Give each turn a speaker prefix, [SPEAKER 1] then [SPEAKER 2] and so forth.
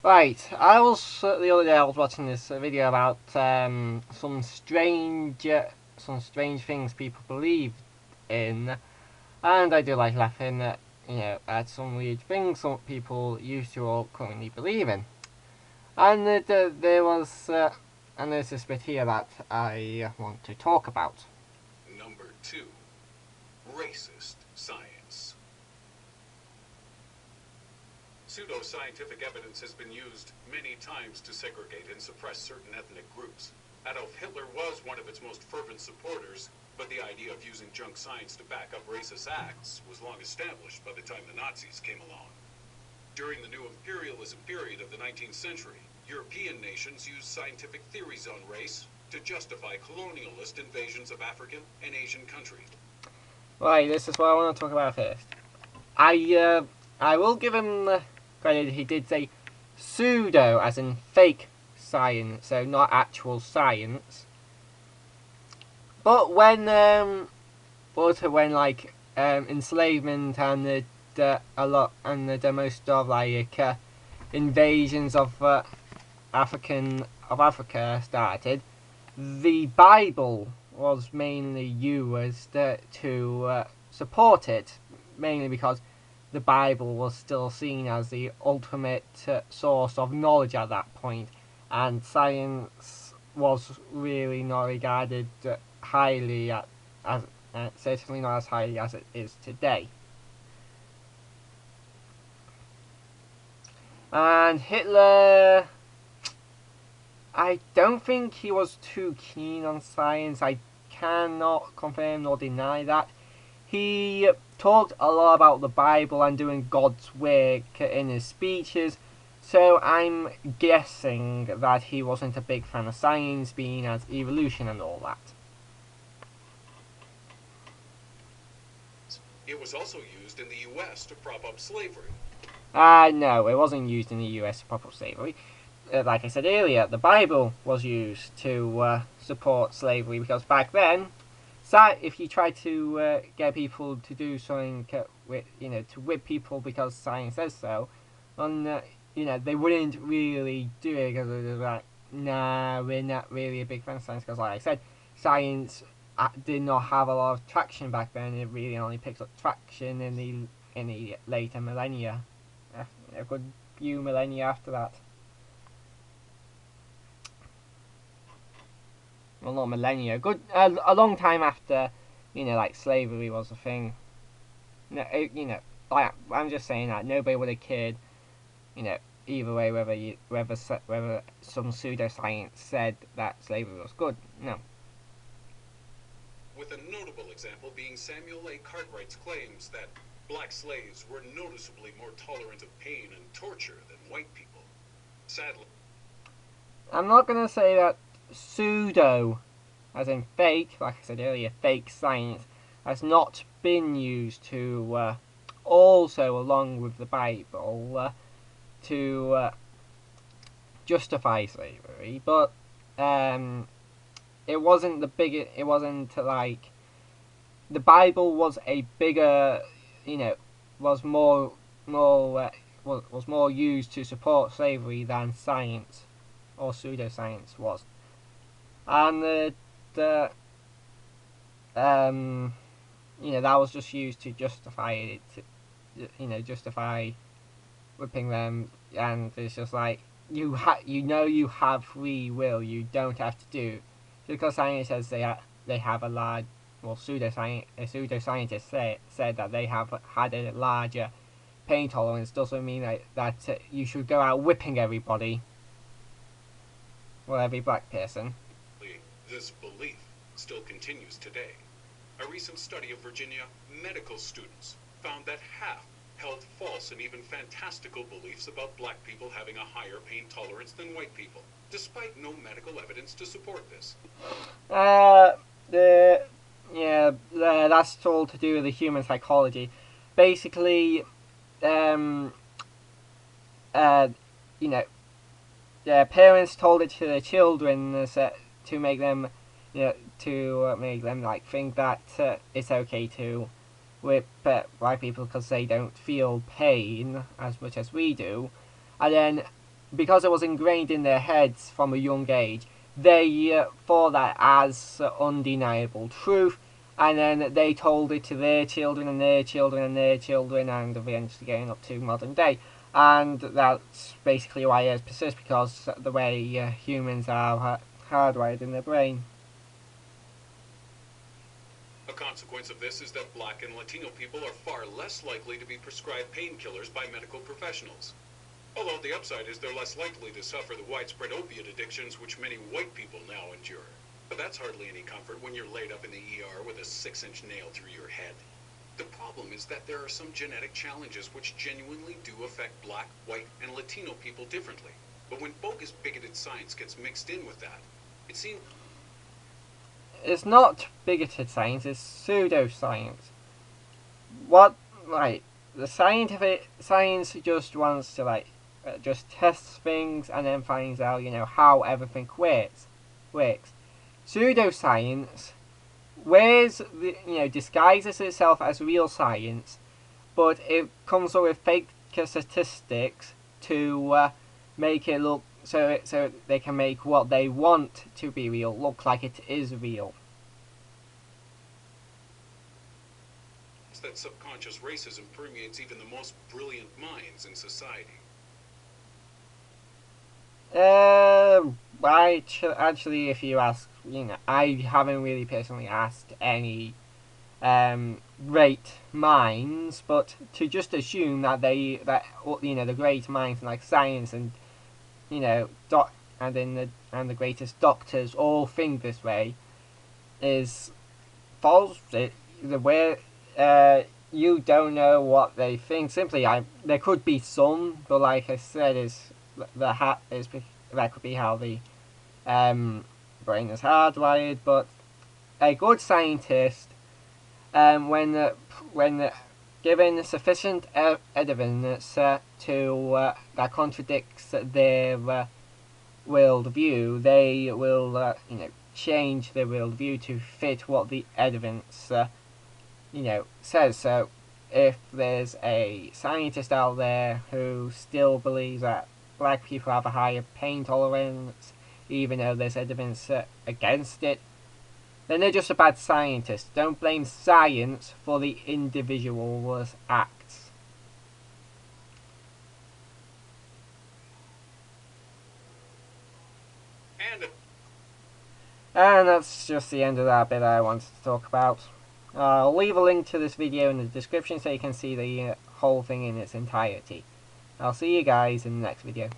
[SPEAKER 1] Right, the other day I was watching this video about some strange things people believe in, and I do like laughing at at some weird things some people used to or currently believe in. And there's this bit here that I want to talk about.
[SPEAKER 2] Number 2. Racist science. Pseudoscientific evidence has been used many times to segregate and suppress certain ethnic groups. Adolf Hitler was one of its most fervent supporters, but the idea of using junk science to back up racist acts was long established by the time the Nazis came along. During the new imperialism period of the 19th century, European nations used scientific theories on race to justify colonialist invasions of African and Asian countries.
[SPEAKER 1] Right, this is what I want to talk about first. I will give him credit. He did say pseudo, as in fake science, so not actual science. But when enslavement and the most of invasions of Africa started, the Bible was mainly used to support it, mainly because the Bible was still seen as the ultimate source of knowledge at that point, and science was really not regarded highly as certainly not as highly as it is today. And Hitler, I don't think he was too keen on science. I cannot confirm nor deny that. He talked a lot about the Bible and doing God's work in his speeches, so I'm guessing that he wasn't a big fan of science, being as evolution and all that.
[SPEAKER 2] It was also used in the US to prop up slavery.
[SPEAKER 1] No, it wasn't used in the US to prop up slavery. Like I said earlier, the Bible was used to support slavery, because back then, if you tried to get people to do something, to whip people because science says so, then they wouldn't really do it because they're like, nah, we're not really a big fan of science. Because, like I said, science did not have a lot of traction back then. It really only picked up traction in the later millennia, a good few millennia after that. Well, not millennia, a long time after, slavery was a thing. I'm just saying that nobody would have cared, either way, whether some pseudoscience said that slavery was good. No.
[SPEAKER 2] With a notable example being Samuel A. Cartwright's claims that black slaves were noticeably more tolerant of pain and torture than white people. Sadly,
[SPEAKER 1] I'm not going to say that pseudo, as in fake, like I said earlier, fake science, has not been used to also, along with the Bible, to justify slavery, but it wasn't the biggest. It wasn't like the Bible was a bigger, was more used to support slavery than science or pseudoscience was. And that was just used to justify it, justify whipping them. And it's just like, you have free will, you don't have to do, because science says they have a large, pseudoscientist said that they have had a larger pain tolerance, doesn't mean that you should go out whipping everybody, or every black person.
[SPEAKER 2] this belief still continues today. A recent study of Virginia medical students found that half held false and even fantastical beliefs about black people having a higher pain tolerance than white people, despite no medical evidence to support this.
[SPEAKER 1] That's all to do with the human psychology. Basically, parents told it to their children to make them, think that it's okay to whip white people because they don't feel pain as much as we do, and then because it was ingrained in their heads from a young age, they thought that as undeniable truth, and then they told it to their children and their children and their children, and eventually getting up to modern day. And that's basically why it persists, because the way humans are hardwired in their brain.
[SPEAKER 2] A consequence of this is that Black and Latino people are far less likely to be prescribed painkillers by medical professionals. Although the upside is they're less likely to suffer the widespread opiate addictions which many white people now endure. But that's hardly any comfort when you're laid up in the ER with a 6-inch nail through your head. The problem is that there are some genetic challenges which genuinely do affect Black, white, and Latino people differently. But when bogus, bigoted science gets mixed in with that, it seems...
[SPEAKER 1] It's not bigoted science, it's pseudoscience. What, the scientific science just wants to, just tests things and then finds out, how everything works. Pseudoscience disguises itself as real science, but it comes up with fake statistics to make it look so they can make what they want to be real look like it is real.
[SPEAKER 2] That subconscious racism permeates even the most brilliant minds in society.
[SPEAKER 1] Actually, if you ask, I haven't really personally asked any great minds, but to just assume that the great minds in science and the greatest doctors all think this way is false. You don't know what they think. Simply, there could be some, but like I said, that could be how the brain is hardwired. But a good scientist, when given sufficient evidence that contradicts their worldview, they will change their worldview to fit what the evidence says. So if there's a scientist out there who still believes that Black people have a higher pain tolerance, even though there's evidence against it, then they're just a bad scientist. Don't blame science for the individual's acts. And that's just the end of that bit I wanted to talk about. I'll leave a link to this video in the description so you can see the whole thing in its entirety. I'll see you guys in the next video.